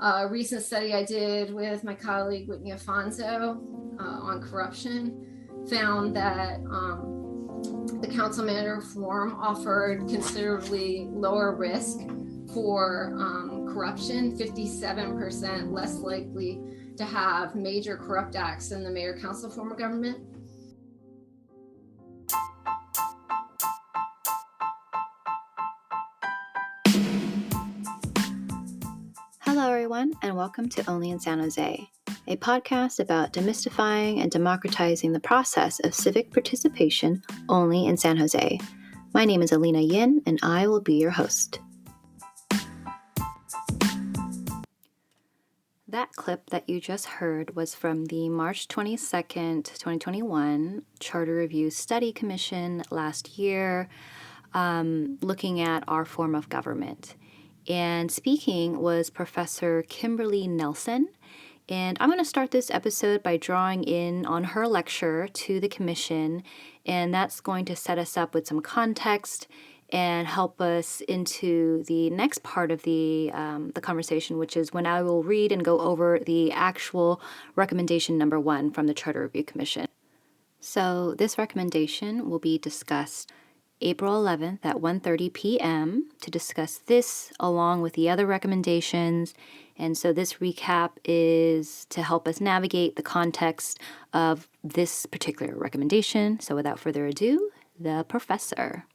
A recent study I did with my colleague Whitney Afonso on corruption found that the council manager reform offered considerably lower risk for corruption, 57% less likely to have major corrupt acts than the mayor-council form of government. Hello, everyone, and welcome to Only in San Jose, a podcast about demystifying and democratizing the process of civic participation only in San Jose. My name is Alina Yin, and I will be your host. That clip that you just heard was from the March 22nd, 2021 Charter Review Study Commission last year, looking at our form of government. And speaking was Professor Kimberly Nelson. And I'm going to start this episode by drawing in on her lecture to the commission, and that's going to set us up with some context and help us into the next part of the conversation, which is when I will read and go over the actual recommendation number 1 from the Charter Review Commission. So this recommendation will be discussed April 11th at 1:30 p.m. to discuss this along with the other recommendations. And so this recap is to help us navigate the context of this particular recommendation. So without further ado, the professor.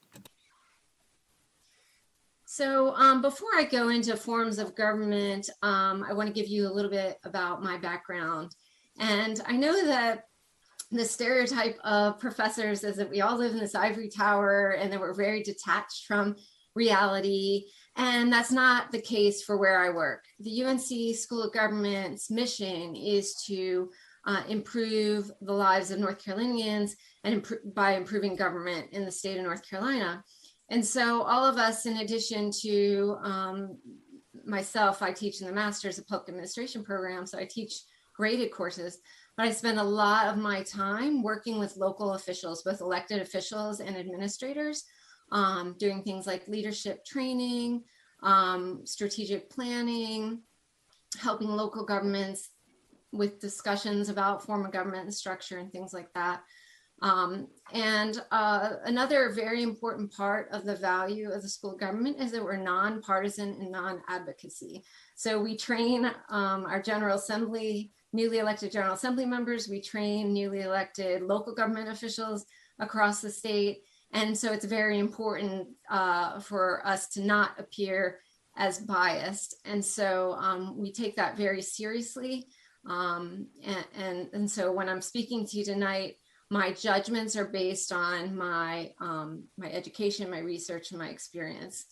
So before I go into forms of government, I want to give you a little bit about my background. And I know that the stereotype of professors is that we all live in this ivory tower and that we're very detached from reality. And that's not the case for where I work. The UNC School of Government's mission is to improve the lives of North Carolinians and by improving government in the state of North Carolina. And so all of us, in addition to myself, I teach in the Master's of Public Administration program, so I teach graded courses. But I spend a lot of my time working with local officials, both elected officials and administrators, doing things like leadership training, strategic planning, helping local governments with discussions about form of government and structure and things like that. Another very important part of the value of the school of government is that we're nonpartisan and non-advocacy. So we train our General Assembly, newly elected General Assembly members, we train newly elected local government officials across the state. And so it's very important for us to not appear as biased. And so we take that very seriously. And so when I'm speaking to you tonight, my judgments are based on my education, my research, and my experience.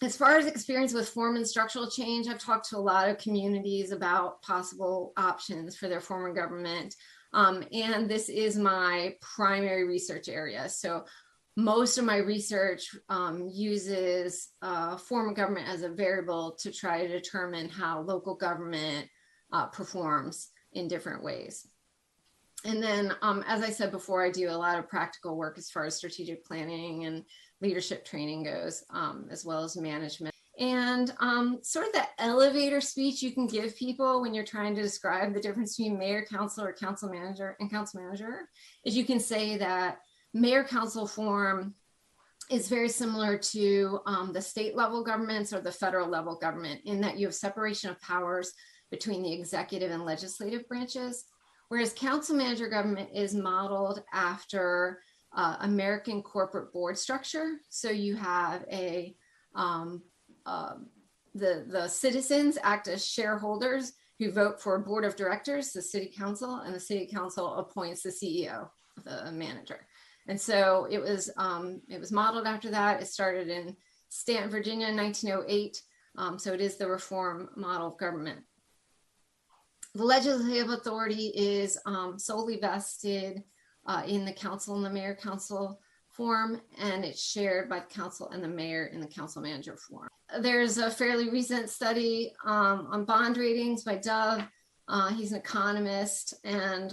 As far as experience with form and structural change, I've talked to a lot of communities about possible options for their form of government. And this is my primary research area. So most of my research uses form of government as a variable to try to determine how local government performs in different ways. And then, as I said before, I do a lot of practical work as far as strategic planning and leadership training goes, as well as management. And sort of the elevator speech you can give people when you're trying to describe the difference between mayor, council, or council manager and council manager is you can say that mayor-council form is very similar to the state level governments or the federal level government in that you have separation of powers between the executive and legislative branches. Whereas council manager government is modeled after American corporate board structure. So you have the citizens act as shareholders who vote for a board of directors, the city council, and the city council appoints the CEO, the manager. And so it was modeled after that. It started in Stanton, Virginia in 1908. So it is the reform model of government. The legislative authority is solely vested in the council and the mayor-council form, and it's shared by the council and the mayor in the council-manager form. There's a fairly recent study on bond ratings by Dove. He's an economist, and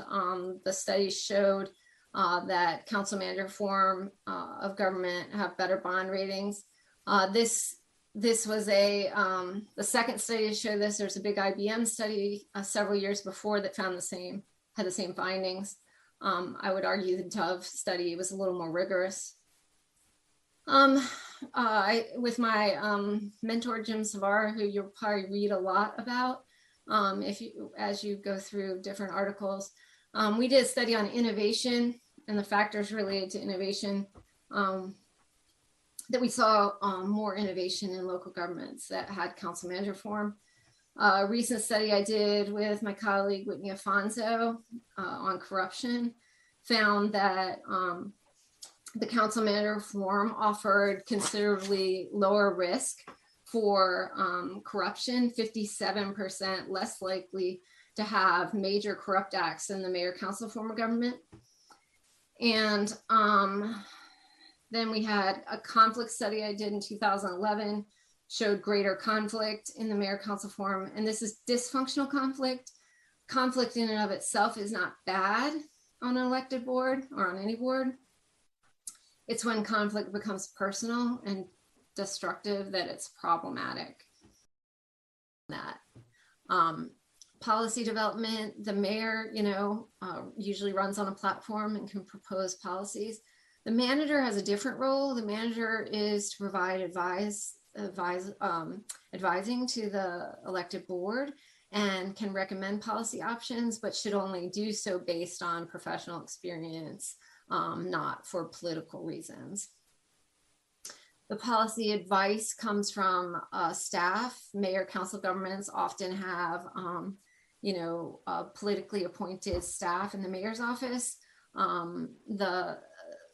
the study showed that council-manager form of government have better bond ratings. This this was the second study to show this. There's a big IBM study several years before that found had the same findings. I would argue the Dove study was a little more rigorous. With my mentor, Jim Savara, who you'll probably read a lot about as you go through different articles, we did a study on innovation and the factors related to innovation, that we saw more innovation in local governments that had council manager form. A recent study I did with my colleague Whitney Afonso on corruption found that the council manager form offered considerably lower risk for corruption, 57% less likely to have major corrupt acts than the mayor council form of government. And then we had a conflict study I did in 2011, showed greater conflict in the mayor council form. And this is dysfunctional conflict. Conflict in and of itself is not bad on an elected board or on any board. It's when conflict becomes personal and destructive that it's problematic. Policy development, the mayor, usually runs on a platform and can propose policies. The manager has a different role. The manager is to provide advising to the elected board and can recommend policy options, but should only do so based on professional experience, not for political reasons. The policy advice comes from staff. Mayor council governments often have, politically appointed staff in the mayor's office. The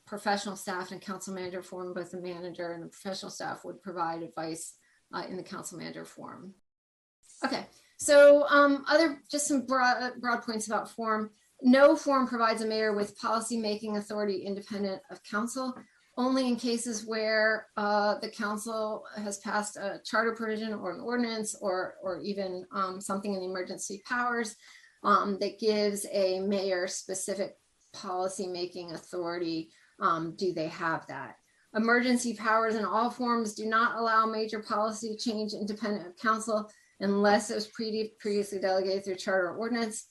professional staff and council manager form, both the manager and the professional staff would provide advice in the council manager form. Okay, so just some broad points about form. No form provides a mayor with policy-making authority independent of council, only in cases where the council has passed a charter provision or an ordinance or even something in the emergency powers that gives a mayor specific policy-making authority. Do they have that? Emergency powers in all forms do not allow major policy change independent of council unless it was previously delegated through charter or ordinance.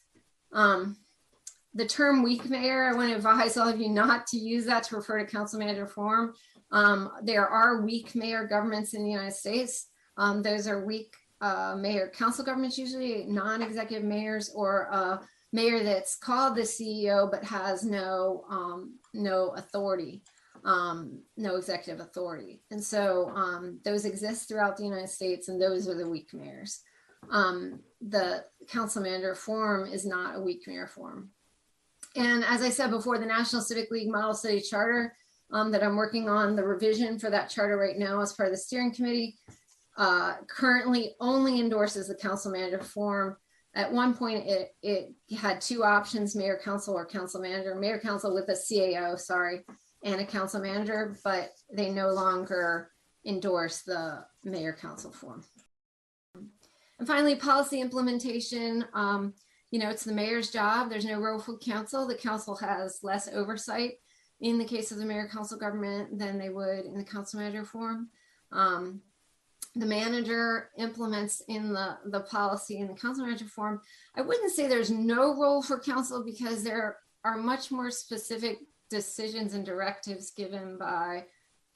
The term weak mayor, I want to advise all of you not to use that to refer to council manager form. There are weak mayor governments in the United States. Those are weak mayor council governments, usually non-executive mayors, or a mayor that's called the CEO but has no authority, no executive authority. And so those exist throughout the United States, and those are the weak mayors. The council manager form is not a weak mayor form. And as I said before, the National Civic League Model City Charter that I'm working on, the revision for that charter right now as part of the steering committee, currently only endorses the council manager form. At one point, it had two options, mayor council or council manager, mayor council with a CAO, and a council manager, but they no longer endorse the mayor council form. And finally, policy implementation. It's the mayor's job. There's no role for council. The council has less oversight in the case of the mayor council government than they would in the council manager form. The manager implements in the policy in the council manager form. I wouldn't say there's no role for council, because there are much more specific decisions and directives given by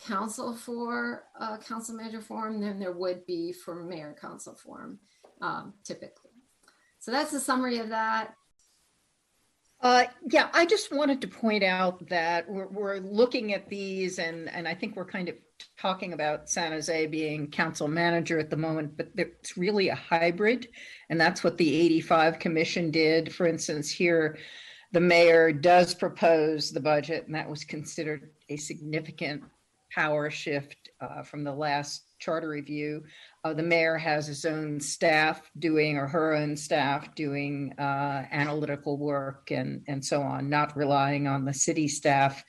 council for council manager form than there would be for mayor council form, typically. So that's the summary of that. Yeah, I just wanted to point out that we're looking at these, and I think we're kind of talking about San Jose being council manager at the moment, but it's really a hybrid, and that's what the 85 Commission did. For instance, here, the mayor does propose the budget, and that was considered a significant power shift from the last charter review. The mayor has his own staff doing, or her own staff doing analytical work and so on, not relying on the city staff.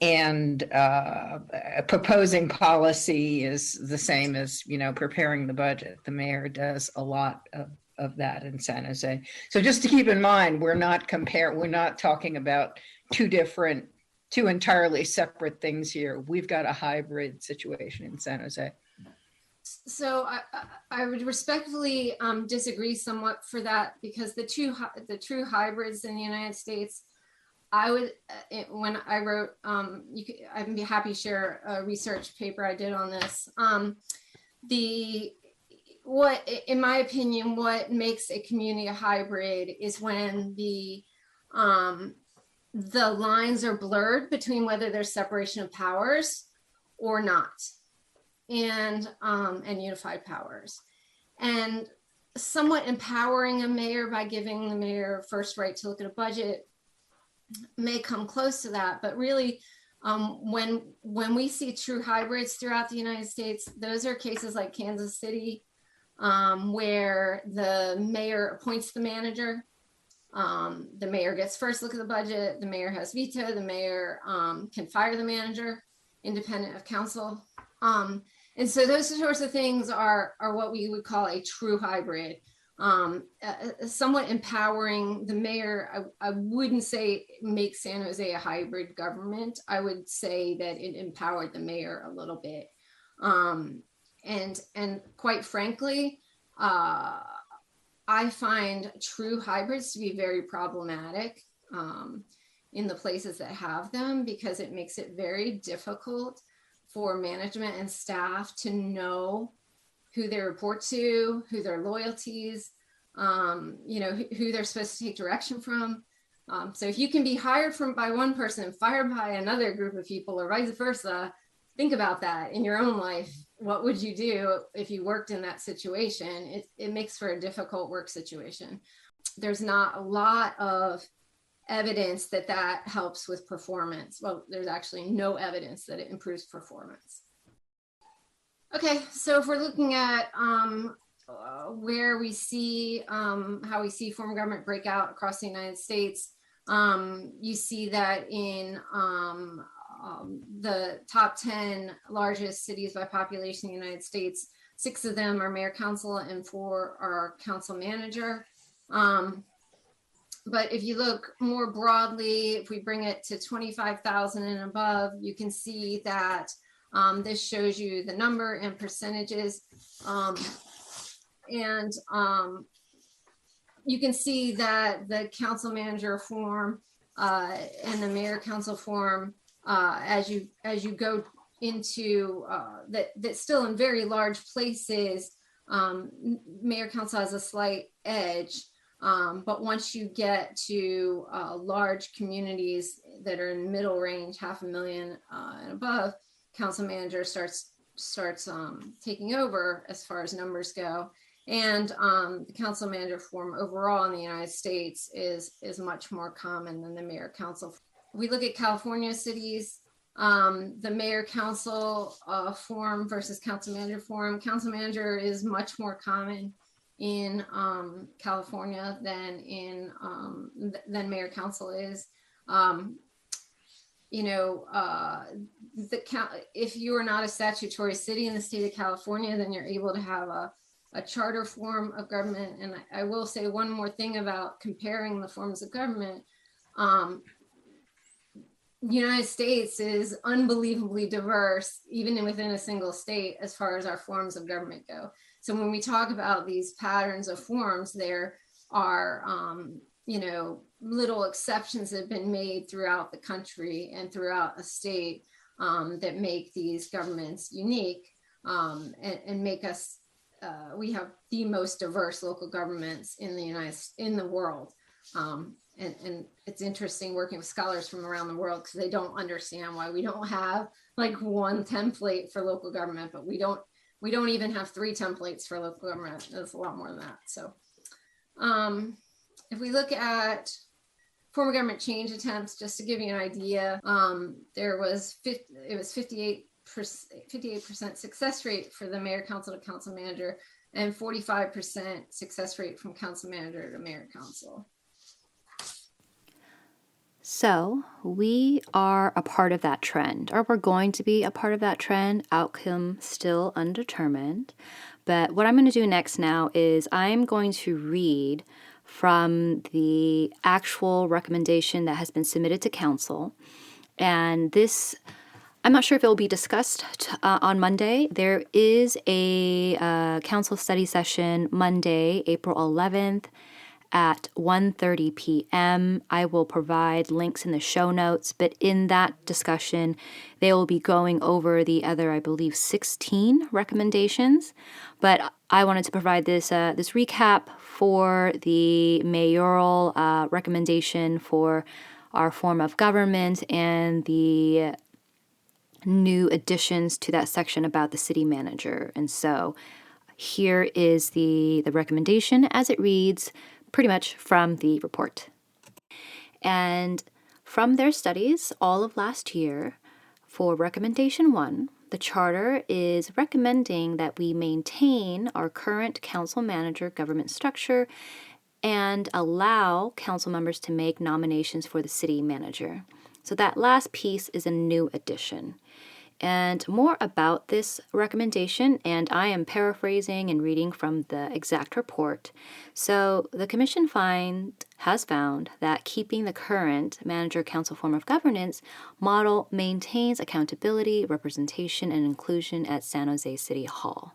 And proposing policy is the same as, preparing the budget. The mayor does a lot of that in San Jose. So just to keep in mind, we're not talking about two different two entirely separate things here. We've got a hybrid situation in San Jose. So I would respectfully disagree somewhat for that, because the true hybrids in the United States, I would, when I wrote, I'd be happy to share a research paper I did on this. What, in my opinion, what makes a community a hybrid is when the lines are blurred between whether there's separation of powers or not, and unified powers, and somewhat empowering a mayor by giving the mayor first right to look at a budget may come close to that. But really, when we see true hybrids throughout the United States, those are cases like Kansas City, where the mayor appoints the manager. The mayor gets first look at the budget. The mayor has veto. The mayor can fire the manager, independent of council. And so those sorts of things are what we would call a true hybrid. Somewhat empowering the mayor. I wouldn't say make San Jose a hybrid government. I would say that it empowered the mayor a little bit. And quite frankly, I find true hybrids to be very problematic in the places that have them, because it makes it very difficult for management and staff to know who they report to, who their loyalties, who they're supposed to take direction from. So if you can be hired by one person and fired by another group of people, or vice versa, think about that in your own life. What would you do if you worked in that situation? It makes for a difficult work situation. There's not a lot of evidence that helps with performance. Well, there's actually no evidence that it improves performance. Okay, so if we're looking at where we see how we see form of government break out across the United States, you see that in the top 10 largest cities by population in the United States, 6 of them are mayor council and 4 are council manager. But if you look more broadly, if we bring it to 25,000 and above, you can see that this shows you the number and percentages. You can see that the council manager form and the mayor council form, as you go into that still in very large places, mayor council has a slight edge. But once you get to large communities that are in middle range, 500,000 and above, council manager starts taking over as far as numbers go. And the council manager form overall in the United States is much more common than the mayor council. We look at California cities, the mayor council form versus council manager form. Council manager is much more common in California than mayor council is. If you are not a statutory city in the state of California, then you're able to have a charter form of government. And I will say one more thing about comparing the forms of government. The United States is unbelievably diverse, even within a single state, as far as our forms of government go. So when we talk about these patterns of forms, there are, little exceptions that have been made throughout the country and throughout a state that make these governments unique and make us, we have the most diverse local governments in the world. And it's interesting working with scholars from around the world, because they don't understand why we don't have like one template for local government, but we don't even have 3 templates for local government. There's a lot more than that. So if we look at form of government change attempts, just to give you an idea, it was 58% success rate for the mayor council to council manager, and 45% success rate from council manager to mayor council. So we are a part of that trend, or we're going to be a part of that trend, outcome still undetermined. But what I'm going to do next now is I'm going to read from the actual recommendation that has been submitted to council. And this, I'm not sure if it will be discussed on Monday. There is a council study session Monday, April 11th at 1:30 p.m. I will provide links in the show notes, but in that discussion, they will be going over the other, I believe, 16 recommendations. But I wanted to provide this recap for the mayoral recommendation for our form of government and the new additions to that section about the city manager. And so here is the recommendation as it reads, pretty much from the report. And from their studies all of last year, for recommendation 1, the charter is recommending that we maintain our current council manager government structure and allow council members to make nominations for the city manager. So that last piece is a new addition. And more about this recommendation, and I am paraphrasing and reading from the exact report. So the commission has found that keeping the current manager-council form of governance model maintains accountability, representation, and inclusion at San Jose City Hall.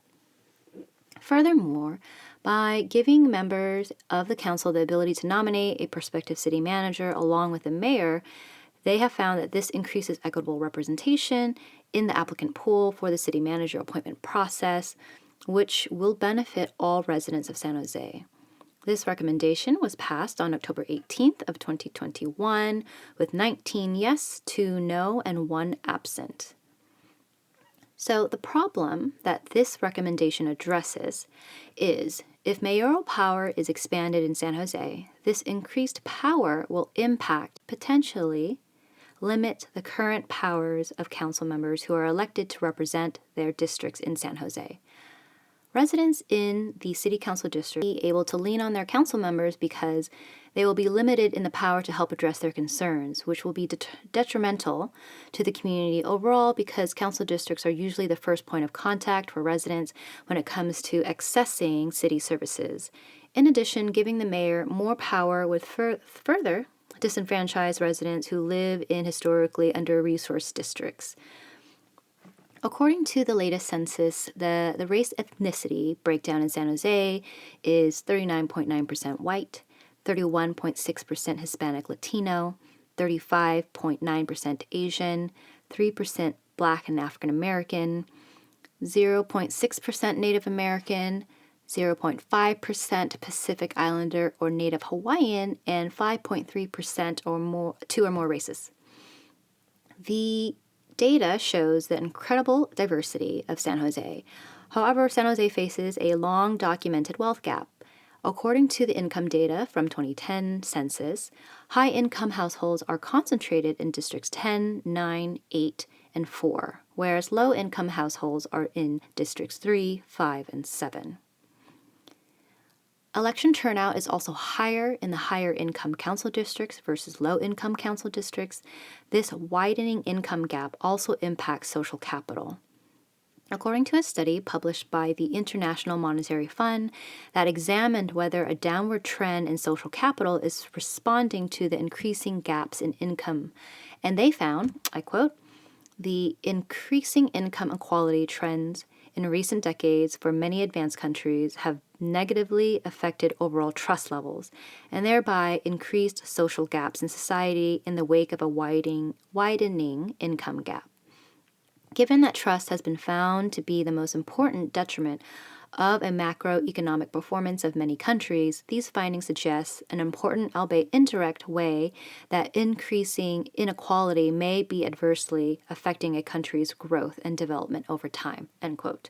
Furthermore, by giving members of the council the ability to nominate a prospective city manager along with the mayor, they have found that this increases equitable representation in the applicant pool for the city manager appointment process, which will benefit all residents of San Jose. This recommendation was passed on October 18th of 2021 with 19 yes, 2 no, and 1 absent. So the problem that this recommendation addresses is if mayoral power is expanded in San Jose, this increased power will potentially limit the current powers of council members who are elected to represent their districts in San Jose. Residents in the city council district will be able to lean on their council members because they will be limited in the power to help address their concerns, which will be detrimental to the community overall because council districts are usually the first point of contact for residents when it comes to accessing city services. In addition, giving the mayor more power would further disenfranchise residents who live in historically under-resourced districts. According to the latest census, the race ethnicity breakdown in San Jose is 39.9% white, 31.6% Hispanic Latino, 35.9% Asian, 3% Black and African American, 0.6% Native American, 0.5% Pacific Islander or Native Hawaiian, and 5.3% or more, 2 or more races. The data shows the incredible diversity of San Jose. However, San Jose faces a long documented wealth gap. According to the income data from 2010 census, high-income households are concentrated in districts 10, 9, 8, and 4, whereas low-income households are in districts 3, 5, and 7. Election turnout is also higher in the higher income council districts versus low income council districts. This widening income gap also impacts social capital. According to a study published by the International Monetary Fund that examined whether a downward trend in social capital is responding to the increasing gaps in income, and they found, I quote, the increasing income inequality trends in recent decades for many advanced countries have negatively affected overall trust levels and thereby increased social gaps in society in the wake of a widening income gap. Given that trust has been found to be the most important detriment of a macroeconomic performance of many countries, these findings suggest an important, albeit indirect, way that increasing inequality may be adversely affecting a country's growth and development over time, end quote.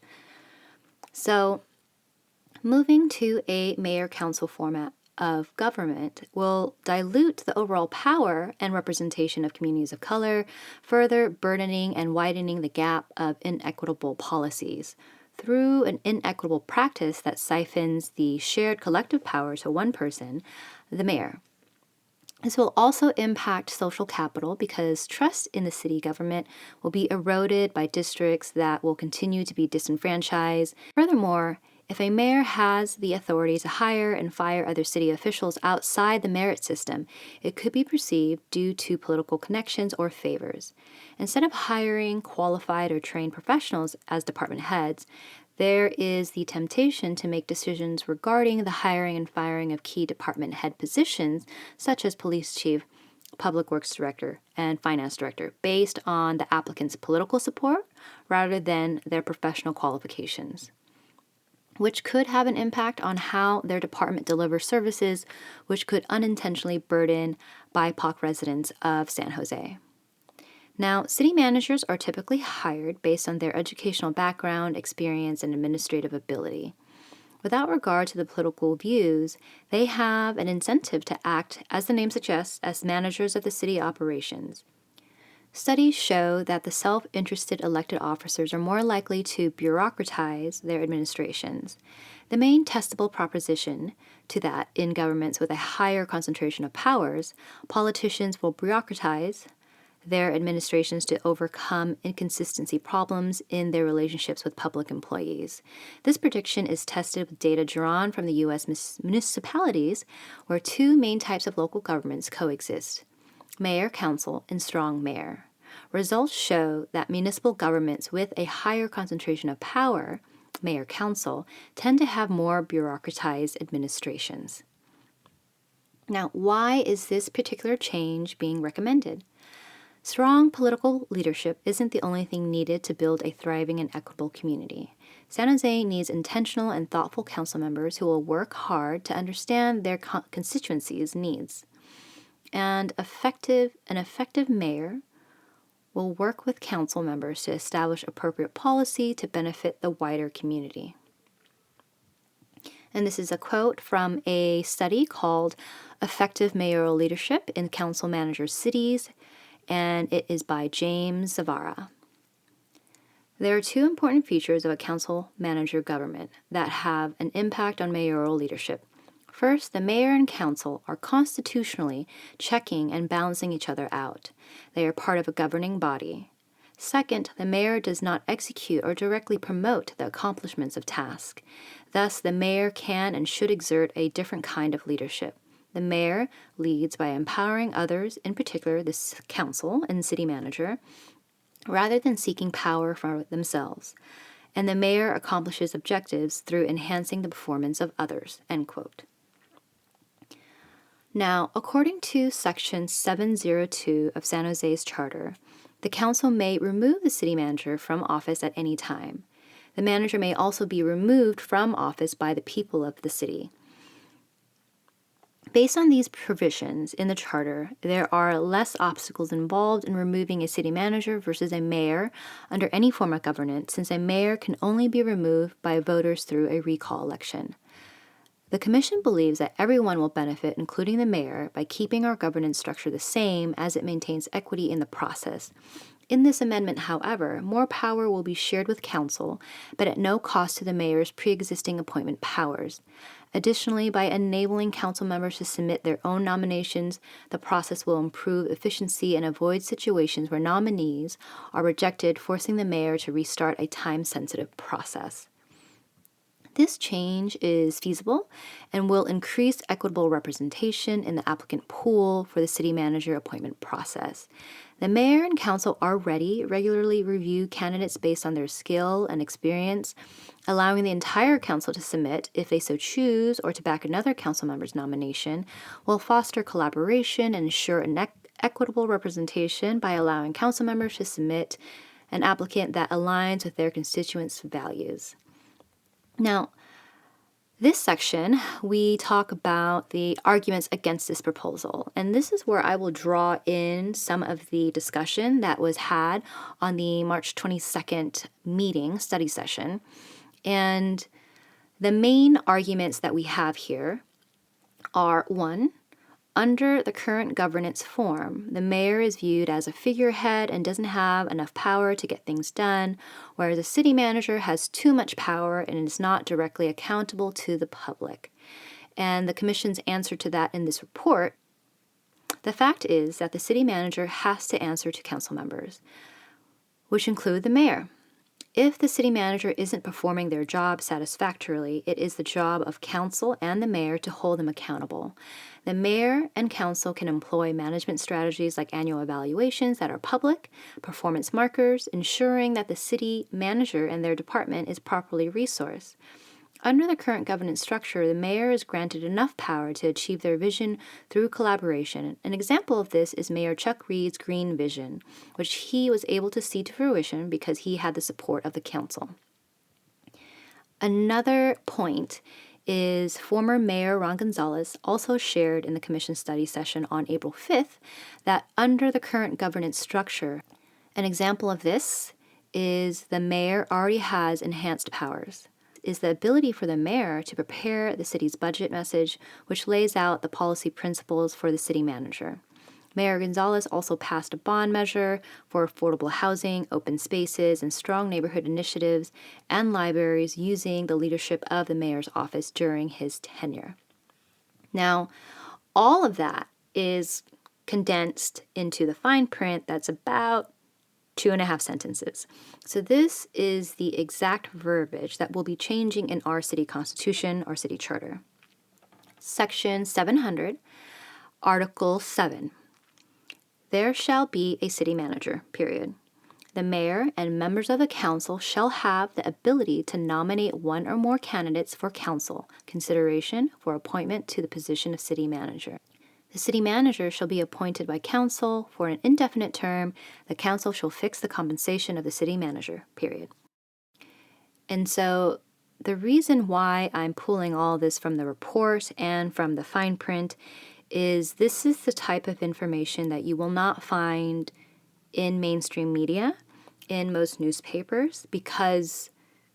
So, moving to a mayor-council format of government will dilute the overall power and representation of communities of color, further burdening and widening the gap of inequitable policies through an inequitable practice that siphons the shared collective power to one person, the mayor. This will also impact social capital because trust in the city government will be eroded by districts that will continue to be disenfranchised. Furthermore, If a mayor has the authority to hire and fire other city officials outside the merit system, it could be perceived due to political connections or favors. Instead of hiring qualified or trained professionals as department heads, there is the temptation to make decisions regarding the hiring and firing of key department head positions, such as police chief, public works director, and finance director, based on the applicant's political support rather than their professional qualifications, which could have an impact on how their department delivers services, which could unintentionally burden BIPOC residents of San Jose. Now, city managers are typically hired based on their educational background, experience, and administrative ability. Without regard to the political views, they have an incentive to act, as the name suggests, as managers of the city operations. Studies show that the self-interested elected officers are more likely to bureaucratize their administrations. The main testable proposition to that in governments with a higher concentration of powers, politicians will bureaucratize their administrations to overcome inconsistency problems in their relationships with public employees. This prediction is tested with data drawn from the U.S. municipalities, where two main types of local governments coexist: mayor, council, and strong mayor. Results show that municipal governments with a higher concentration of power, mayor, council, tend to have more bureaucratized administrations. Now, why is this particular change being recommended? Strong political leadership isn't the only thing needed to build a thriving and equitable community. San Jose needs intentional and thoughtful council members who will work hard to understand their constituencies' needs. And an effective mayor will work with council members to establish appropriate policy to benefit the wider community. And this is a quote from a study called Effective Mayoral Leadership in Council Managers' Cities, and it is by James Zavara. There are two important features of a council manager government that have an impact on mayoral leadership. First, the mayor and council are constitutionally checking and balancing each other out. They are part of a governing body. Second, the mayor does not execute or directly promote the accomplishments of tasks. Thus, the mayor can and should exert a different kind of leadership. The mayor leads by empowering others, in particular the council and city manager, rather than seeking power for themselves. And the mayor accomplishes objectives through enhancing the performance of others, end quote. Now, according to Section 702 of San Jose's charter, the council may remove the city manager from office at any time. The manager may also be removed from office by the people of the city. Based on these provisions in the charter, there are less obstacles involved in removing a city manager versus a mayor under any form of governance, since a mayor can only be removed by voters through a recall election. The Commission believes that everyone will benefit, including the mayor, by keeping our governance structure the same as it maintains equity in the process. In this amendment, however, more power will be shared with council, but at no cost to the mayor's pre-existing appointment powers. Additionally, by enabling council members to submit their own nominations, the process will improve efficiency and avoid situations where nominees are rejected, forcing the mayor to restart a time-sensitive process. This change is feasible and will increase equitable representation in the applicant pool for the city manager appointment process. The mayor and council already regularly review candidates based on their skill and experience, allowing the entire council to submit, if they so choose, or to back another council member's nomination, will foster collaboration and ensure an equitable representation by allowing council members to submit an applicant that aligns with their constituents' values. Now, this section, we talk about the arguments against this proposal, and this is where I will draw in some of the discussion that was had on the March 22nd study session. And the main arguments that we have here are: one, under the current governance form, the mayor is viewed as a figurehead and doesn't have enough power to get things done, whereas a city manager has too much power and is not directly accountable to the public. And the Commission's answer to that in this report: the fact is that the city manager has to answer to council members, which include the mayor. If the city manager isn't performing their job satisfactorily, it is the job of council and the mayor to hold them accountable. The mayor and council can employ management strategies like annual evaluations that are public, performance markers, ensuring that the city manager and their department is properly resourced. Under the current governance structure, the mayor is granted enough power to achieve their vision through collaboration. An example of this is Mayor Chuck Reed's Green Vision, which he was able to see to fruition because he had the support of the council. Another point is former Mayor Ron Gonzalez also shared in the commission study session on April 5th that under the current governance structure, an example of this is the mayor already has enhanced powers. Is the ability for the mayor to prepare the city's budget message, which lays out the policy principles for the city manager. Mayor Gonzalez also passed a bond measure for affordable housing, open spaces, and strong neighborhood initiatives and libraries using the leadership of the mayor's office during his tenure. Now, all of that is condensed into the fine print that's about 2.5 sentences. So this is the exact verbiage that will be changing in our city constitution, our city charter. Section 700, Article 7. There shall be a city manager, period. The mayor and members of the council shall have the ability to nominate one or more candidates for council consideration for appointment to the position of city manager. The city manager shall be appointed by council for an indefinite term. The council shall fix the compensation of the city manager, period. And so the reason why I'm pulling all this from the report and from the fine print is this is the type of information that you will not find in mainstream media, in most newspapers, because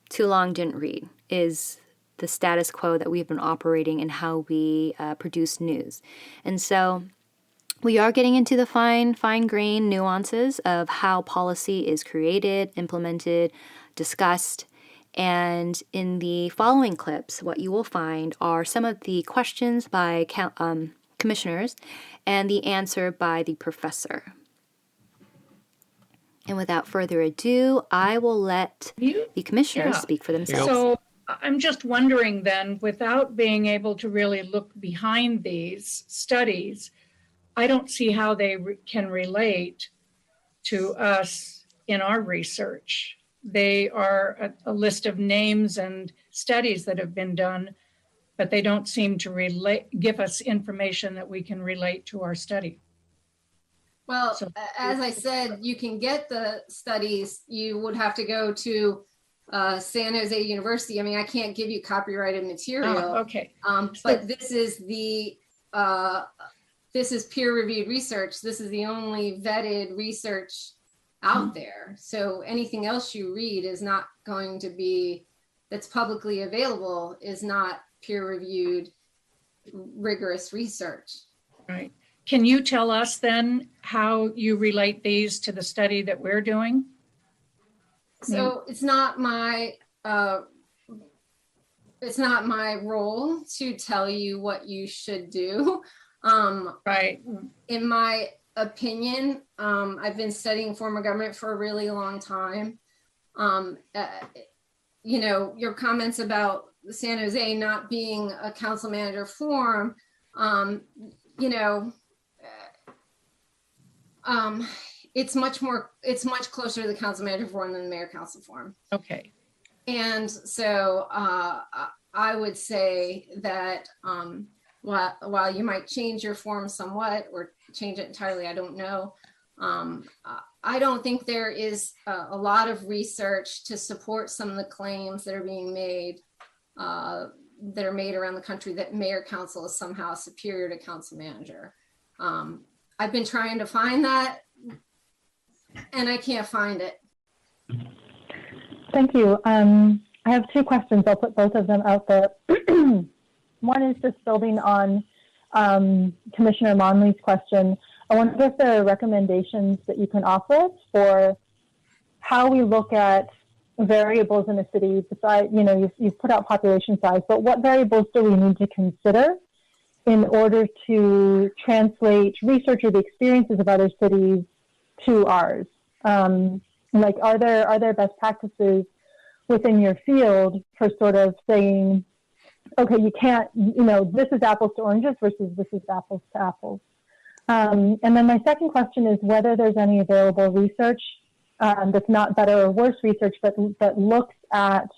too long didn't read is the status quo that we've been operating and how we produce news. And so we are getting into the fine-grained nuances of how policy is created, implemented, discussed. And in the following clips, what you will find are some of the questions by commissioners and the answer by the professor. And without further ado, I will let the commissioners speak for themselves. So I'm just wondering then, without being able to really look behind these studies, I don't see how they can relate to us in our research. They are a list of names and studies that have been done, but they don't seem to give us information that we can relate to our study. Well, as I said, you can get the studies. You would have to go to San Jose University. I mean, I can't give you copyrighted material. Oh, okay. But this is peer-reviewed research. This is the only vetted research out there. So anything else you read is not going to be, that's publicly available, is not peer-reviewed, rigorous research. Right. Can you tell us then how you relate these to the study that we're doing? So it's not my role to tell you what you should do. Right. In my opinion, I've been studying form of government for a really long time. You know, your comments about San Jose not being a council manager form, you know, it's much closer to the council manager form than the mayor council form. Okay. And so I would say that while you might change your form somewhat or change it entirely, I don't know. I don't think there is a lot of research to support some of the claims that are being made, that are made around the country, that mayor council is somehow superior to council manager. I've been trying to find that and I can't find it. Thank you. I have two questions. I'll put both of them out there. One is just building on Commissioner Monley's question. I wonder if there are recommendations that you can offer for how we look at variables in a city. Besides, you know, you've put out population size, but what variables do we need to consider in order to translate research or the experiences of other cities to ours? Like, are there best practices within your field for sort of saying, okay, you can't, this is apples to oranges versus this is apples to apples. And then my second question is whether there's any available research that's not better or worse research, but that looks at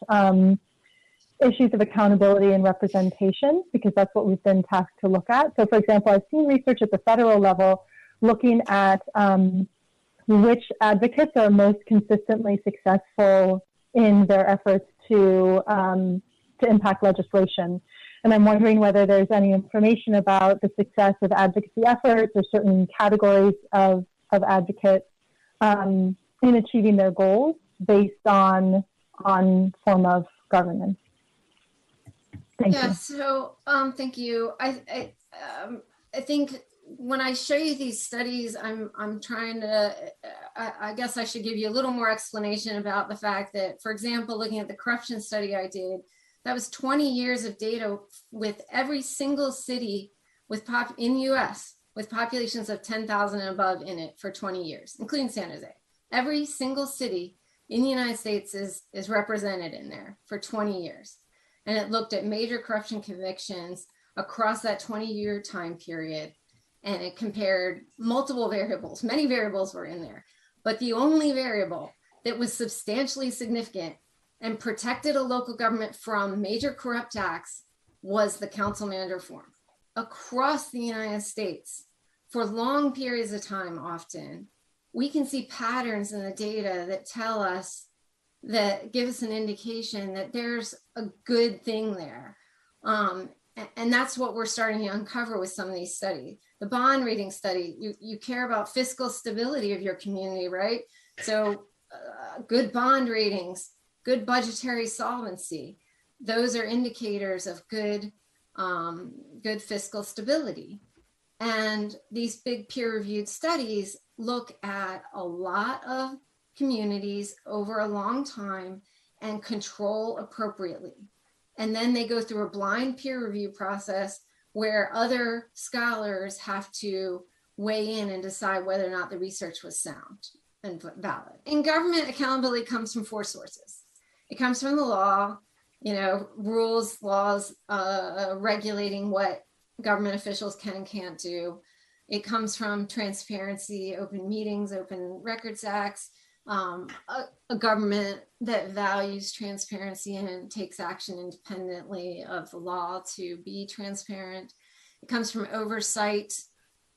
issues of accountability and representation, because that's what we've been tasked to look at. So, for example, I've seen research at the federal level looking at which advocates are most consistently successful in their efforts to impact legislation. And I'm wondering whether there's any information about the success of advocacy efforts or certain categories of advocates in achieving their goals based on form of governance. Thank you. So thank you. I think when I show you these studies, I'm trying to, I guess I should give you a little more explanation about the fact that, for example, looking at the corruption study I did, that was 20 years of data with every single city in the US with populations of 10,000 and above in it for 20 years, including San Jose. Every single city in the United States is represented in there for 20 years. And it looked at major corruption convictions across that 20-year time period. And it compared multiple variables. Many variables were in there. But the only variable that was substantially significant and protected a local government from major corrupt acts was the council manager form. Across the United States, for long periods of time often, we can see patterns in the data that tell us, that give us an indication that there's a good thing there. And that's what we're starting to uncover with some of these studies. The bond rating study, you care about fiscal stability of your community, right? So good bond ratings, good budgetary solvency, those are indicators of good fiscal stability. And these big peer-reviewed studies look at a lot of communities over a long time and control appropriately. And then they go through a blind peer review process where other scholars have to weigh in and decide whether or not the research was sound and valid. In government, accountability comes from 4 sources. It comes from the law, rules, laws regulating what government officials can and can't do. It comes from transparency, open meetings, open records acts, a government that values transparency and takes action independently of the law to be transparent. It comes from oversight,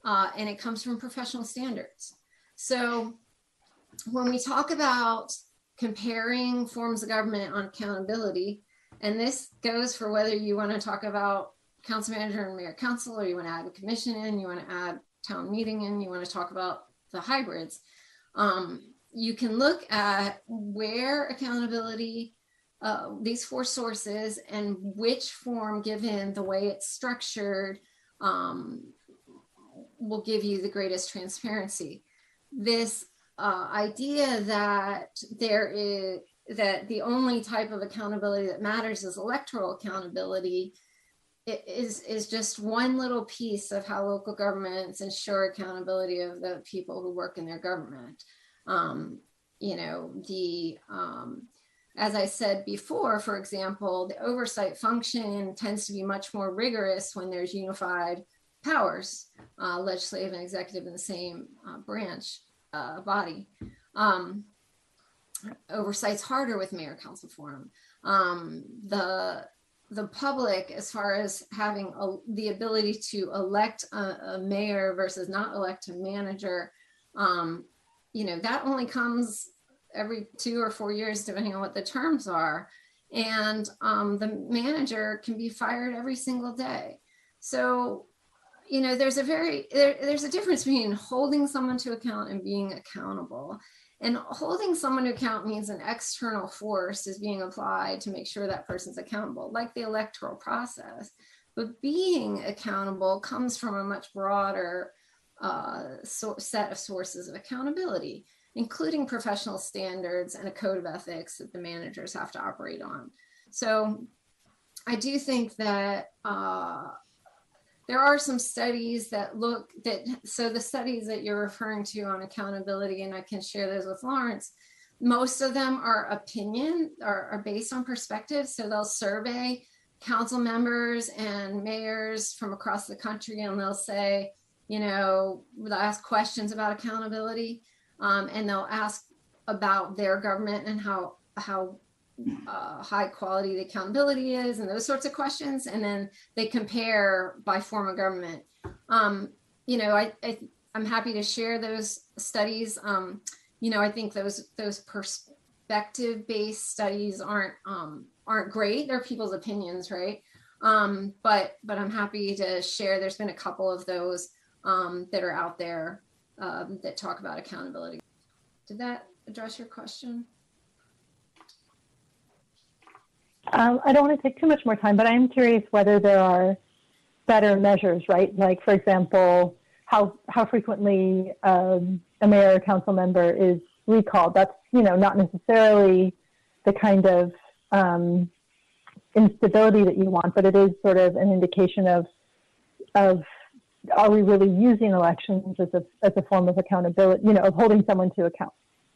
and it comes from professional standards. So when we talk about comparing forms of government on accountability, and this goes for whether you want to talk about council manager and mayor council, or you want to add a commission in, you want to add town meeting in, you want to talk about the hybrids, you can look at where accountability, these 4 sources, and which form, given the way it's structured, will give you the greatest transparency. This idea that that the only type of accountability that matters is electoral accountability is just one little piece of how local governments ensure accountability of the people who work in their government. As I said before, for example, the oversight function tends to be much more rigorous when there's unified powers, legislative and executive in the same branch body. Oversight's harder with mayor council forum. The public, as far as having the ability to elect a mayor versus not elect a manager, that only comes every 2 or 4 years, depending on what the terms are. And the manager can be fired every single day. So, there's a difference between holding someone to account and being accountable. And holding someone to account means an external force is being applied to make sure that person's accountable, like the electoral process. But being accountable comes from a much broader set of sources of accountability, including professional standards and a code of ethics that the managers have to operate on. So I do think that there are some studies that so the studies that you're referring to on accountability, and I can share those with Lawrence, most of them are opinion, are based on perspective. So they'll survey council members and mayors from across the country, and they'll say, they'll ask questions about accountability, and they'll ask about their government and how high quality the accountability is, and those sorts of questions. And then they compare by form of government. I'm happy to share those studies. I think those perspective-based studies aren't great. They're people's opinions, right? But I'm happy to share. There's been a couple of those that are out there that talk about accountability. Did that address your question? I don't want to take too much more time, but I'm curious whether there are better measures, right? Like, for example, how frequently a mayor or council member is recalled. That's, not necessarily the kind of instability that you want, but it is sort of an indication of are we really using elections as a form of accountability, of holding someone to account,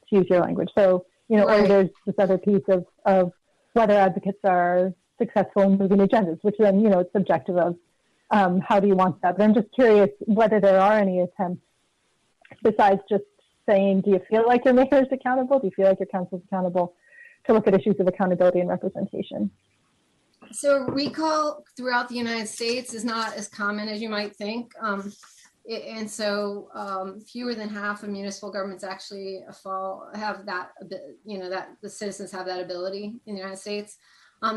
to use your language. So, Right. Or there's this other piece of whether advocates are successful in moving agendas, which then, it's subjective of how do you want that. But I'm just curious whether there are any attempts besides just saying, do you feel like your mayor is accountable? Do you feel like your council is accountable, to look at issues of accountability and representation? So recall throughout the United States is not as common as you might think. And so fewer than half of municipal governments actually have that, that the citizens have that ability in the United States.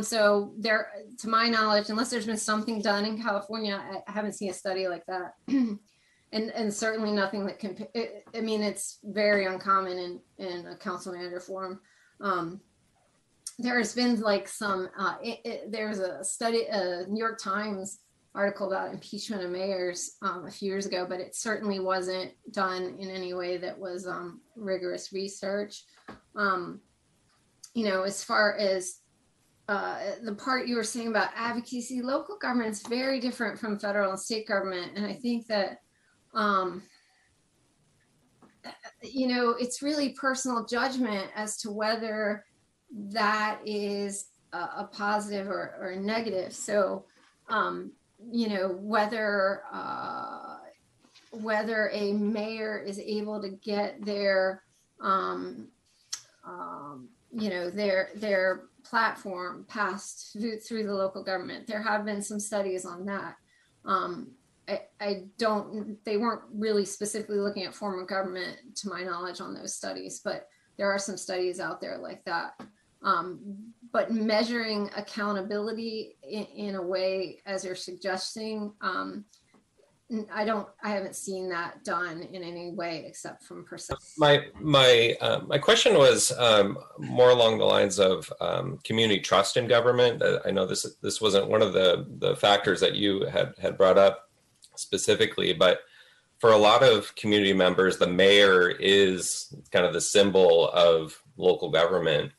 So there, to my knowledge, unless there's been something done in California, I haven't seen a study like that. And certainly nothing that can, it's very uncommon in a council manager forum. There's been like some, there's a study, a New York Times article about impeachment of mayors a few years ago, but it certainly wasn't done in any way that was rigorous research. As far as the part you were saying about advocacy, local government is very different from federal and state government. And I think that, it's really personal judgment as to whether that is a positive or a negative. So, whether a mayor is able to get their platform passed through the local government. There have been some studies on that. They weren't really specifically looking at form of government, to my knowledge, on those studies, but there are some studies out there like that. But measuring accountability in a way, as you're suggesting, I haven't seen that done in any way except from perception. My question was more along the lines of community trust in government. I know this wasn't one of the factors that you had brought up specifically, but for a lot of community members, the mayor is kind of the symbol of local government.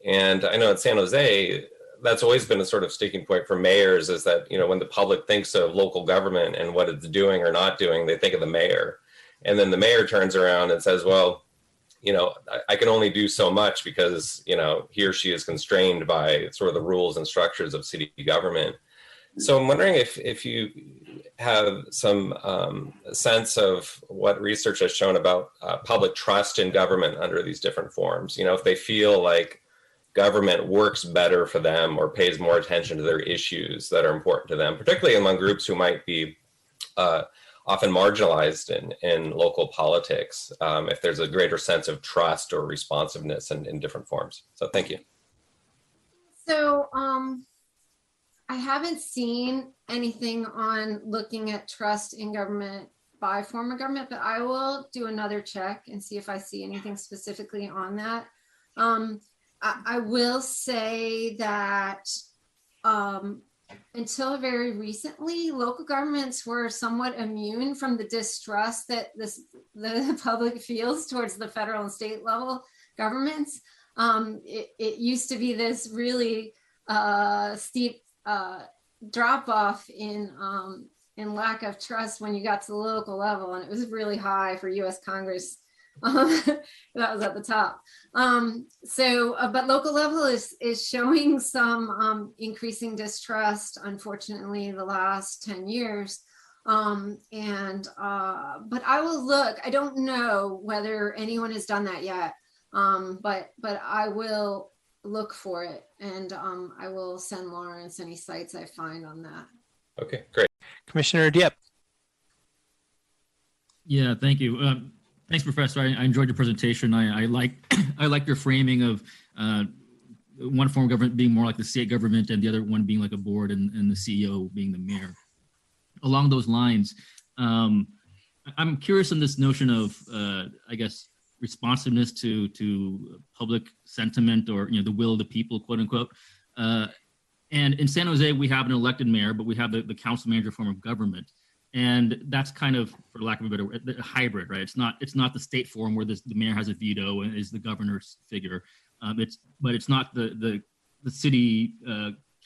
And I know in San Jose, that's always been a sort of sticking point for mayors, is that, when the public thinks of local government and what it's doing or not doing, they think of the mayor. And then the mayor turns around and says, well, I can only do so much because, he or she is constrained by sort of the rules and structures of city government. So I'm wondering if you have some sense of what research has shown about public trust in government under these different forms. If they feel like government works better for them or pays more attention to their issues that are important to them, particularly among groups who might be often marginalized in local politics, if there's a greater sense of trust or responsiveness in different forms. So thank you. So I haven't seen anything on looking at trust in government by form of government, but I will do another check and see if I see anything specifically on that. I will say that until very recently, local governments were somewhat immune from the distrust that the public feels towards the federal and state level governments. It used to be this really steep drop off in lack of trust when you got to the local level, and it was really high for U.S. Congress That was at the top. But local level is showing some increasing distrust, unfortunately, the last 10 years. But I will look. I don't know whether anyone has done that yet, but I will look for it, and I will send Lawrence any sites I find on that. Okay, great. Commissioner Dieppe. Yeah, thank you. Thanks, Professor. I enjoyed your presentation. I like I like your framing of one form of government being more like the state government and the other one being like a board and the CEO being the mayor. Along those lines, I'm curious on this notion of, I guess, responsiveness to public sentiment, or the will of the people, quote unquote. And in San Jose, we have an elected mayor, but we have the council manager form of government. And that's kind of, for lack of a better word, a hybrid, right? It's not the state form where the mayor has a veto and is the governor's figure. But it's not the city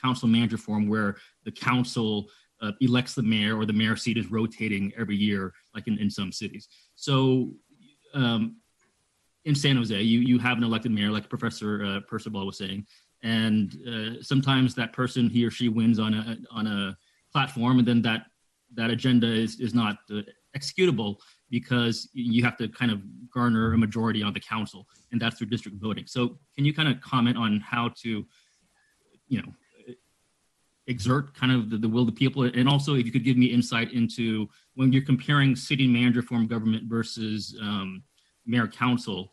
council manager form where the council elects the mayor, or the mayor seat is rotating every year, like in some cities. So in San Jose, you have an elected mayor, like Professor Percival was saying, and sometimes that person, he or she, wins on a platform, and then that agenda is not executable because you have to kind of garner a majority on the council, and that's through district voting. So can you kind of comment on how to, exert kind of the will of the people? And also, if you could give me insight into, when you're comparing city manager form of government versus mayor council,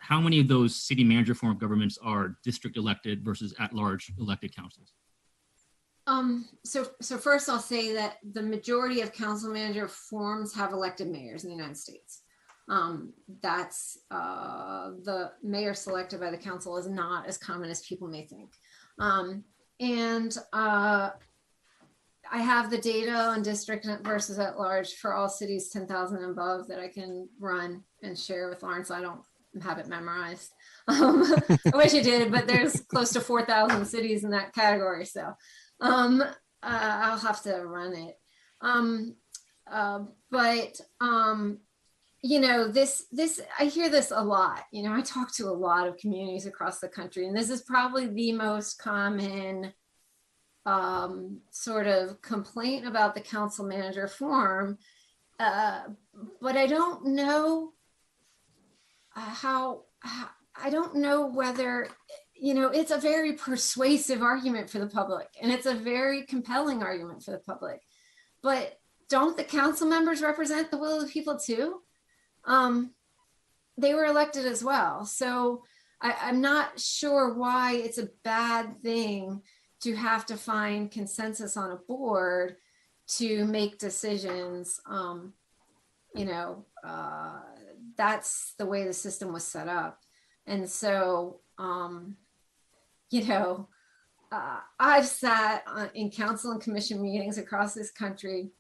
how many of those city manager form of governments are district elected versus at-large elected councils? So first I'll say that the majority of council manager forms have elected mayors in the United States. That's the mayor selected by the council is not as common as people may think. I have the data on district versus at large for all cities 10,000 and above that I can run and share with Lawrence. I don't have it memorized. I wish I did, but there's close to 4,000 cities in that category. So I'll have to run it. This, I hear this a lot. I talk to a lot of communities across the country, and this is probably the most common sort of complaint about the council manager form. But I don't know I don't know whether, it's a very persuasive argument for the public, and it's a very compelling argument for the public. But don't the council members represent the will of the people too? They were elected as well. So I'm not sure why it's a bad thing to have to find consensus on a board to make decisions. That's the way the system was set up. And so, I've sat in council and commission meetings across this country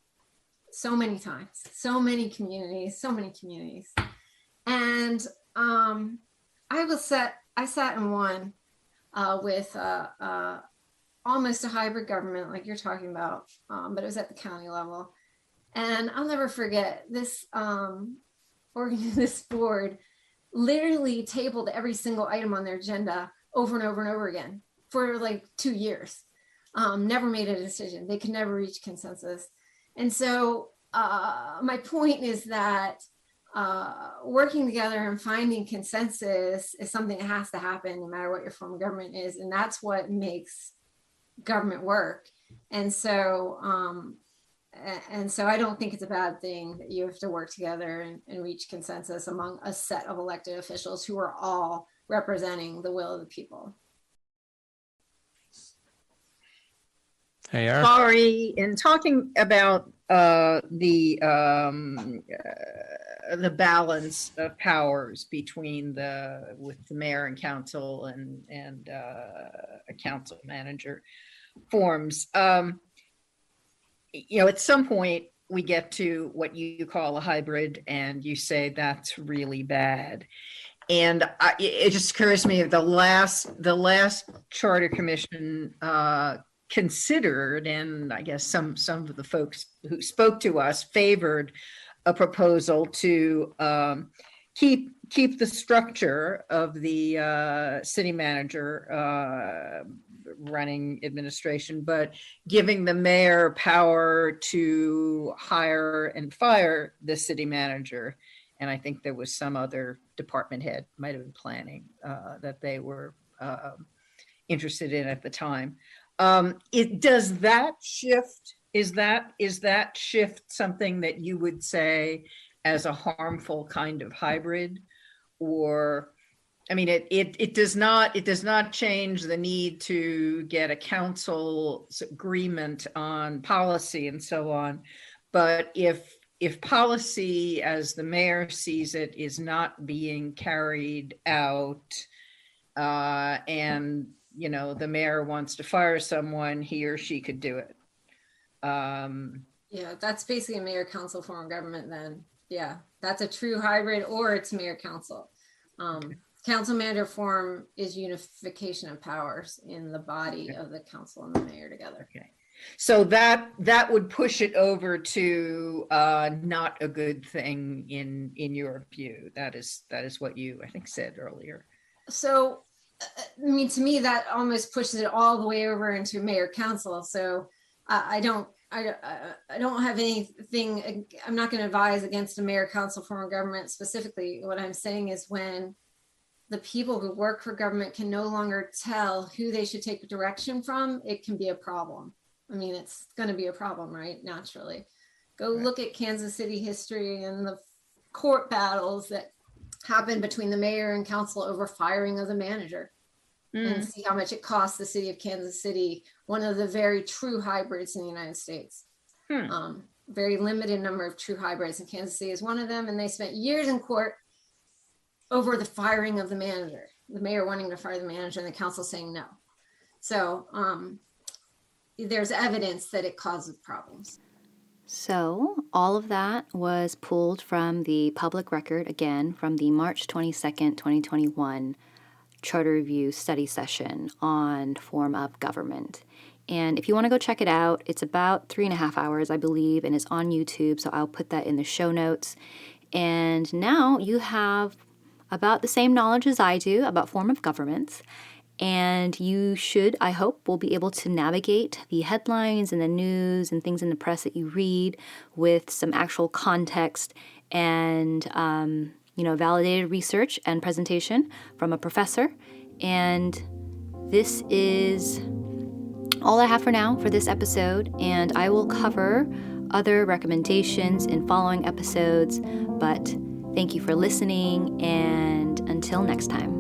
so many times, so many communities. And I sat in one with almost a hybrid government like you're talking about, but it was at the county level. And I'll never forget this, this board literally tabled every single item on their agenda over and over and over again for like 2 years. Never made a decision. They could never reach consensus. And so my point is that working together and finding consensus is something that has to happen no matter what your form of government is. And that's what makes government work. And so I don't think it's a bad thing that you have to work together and reach consensus among a set of elected officials who are all representing the will of the people. Hey, Sorry, in talking about the balance of powers between with the mayor and council and a council manager forms, at some point we get to what you call a hybrid, and you say that's really bad. And it just occurs to me the last Charter Commission considered, and I guess some of the folks who spoke to us favored a proposal to keep the structure of the city manager running administration, but giving the mayor power to hire and fire the city manager. And I think there was some other department head, might have been planning, that they were interested in at the time. Does that shift? Is that shift something that you would say as a harmful kind of hybrid? Or, I mean, it does not change the need to get a council's agreement on policy and so on. But if policy, as the mayor sees it, is not being carried out, and the mayor wants to fire someone, he or she could do it. Yeah, that's basically a mayor council form of government then. Yeah, that's a true hybrid, or it's mayor council. Council manager form is unification of powers in the body of the council and the mayor together. Okay. So that would push it over to not a good thing in your view. That is what you, I think, said earlier. So, I mean, to me, that almost pushes it all the way over into mayor council. So I don't have anything. I'm not going to advise against a mayor council form of government specifically. What I'm saying is when the people who work for government can no longer tell who they should take direction from, it can be a problem. I mean, it's going to be a problem, right? Naturally. Go look at Kansas City history and the court battles that happened between the mayor and council over firing of the manager, and see how much it cost the city of Kansas City, one of the very true hybrids in the United States. Very limited number of true hybrids, and Kansas City is one of them. And they spent years in court over the firing of the manager, the mayor wanting to fire the manager and the council saying no. So there's evidence that it causes problems. So all of that was pulled from the public record, again, from the March 22nd, 2021 Charter Review study session on form of government. And if you want to go check it out, it's about 3.5 hours, I believe, and it's on YouTube. So I'll put that in the show notes. And now you have about the same knowledge as I do about form of government. And you should, I hope, will be able to navigate the headlines and the news and things in the press that you read with some actual context and, validated research and presentation from a professor. And this is all I have for now for this episode. And I will cover other recommendations in following episodes. But thank you for listening, and until next time.